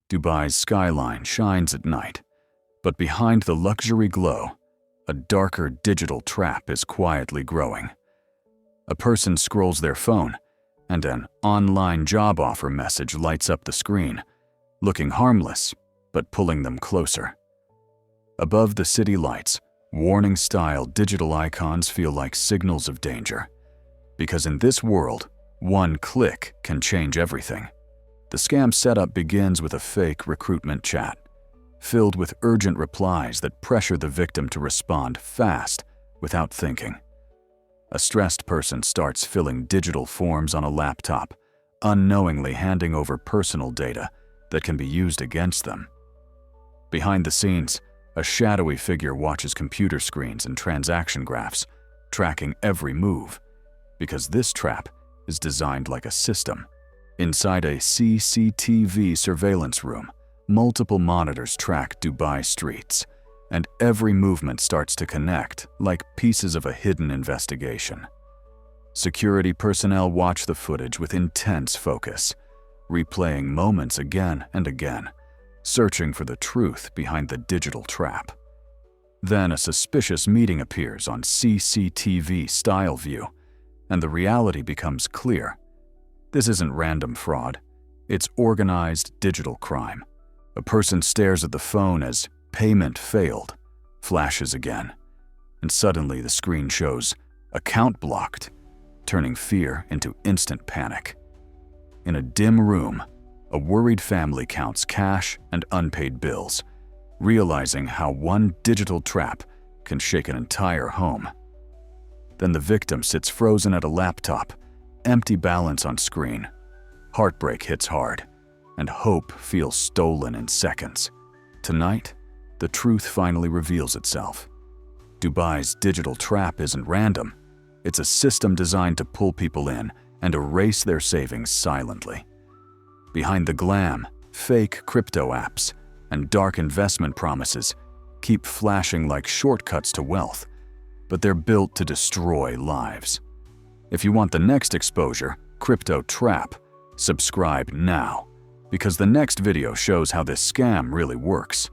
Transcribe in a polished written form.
Dubai's skyline shines at night, but behind the luxury glow, a darker digital trap is quietly growing. A person scrolls their phone, and an online job offer message lights up the screen, looking harmless, but pulling them closer. Above the city lights, warning-style digital icons feel like signals of danger. Because in this world, one click can change everything. The scam setup begins with a fake recruitment chat, filled with urgent replies that pressure the victim to respond fast without thinking. A stressed person starts filling digital forms on a laptop, unknowingly handing over personal data that can be used against them. Behind the scenes, a shadowy figure watches computer screens and transaction graphs, tracking every move, because this trap is designed like a system. Inside a CCTV surveillance room, multiple monitors track Dubai streets, and every movement starts to connect like pieces of a hidden investigation. Security personnel watch the footage with intense focus, replaying moments again and again, searching for the truth behind the digital trap. Then a suspicious meeting appears on CCTV style view, and the reality becomes clear. This isn't random fraud, it's organized digital crime. A person stares at the phone as "payment failed" flashes again, and suddenly the screen shows "account blocked," turning fear into instant panic. In a dim room, a worried family counts cash and unpaid bills, realizing how one digital trap can shake an entire home. Then the victim sits frozen at a laptop, empty balance on screen. Heartbreak hits hard, and hope feels stolen in seconds. Tonight, the truth finally reveals itself. Dubai's digital trap isn't random. It's a system designed to pull people in and erase their savings silently. Behind the glam, fake crypto apps and dark investment promises keep flashing like shortcuts to wealth, but they're built to destroy lives. If you want the next exposure, Crypto Trap, subscribe now, because the next video shows how this scam really works.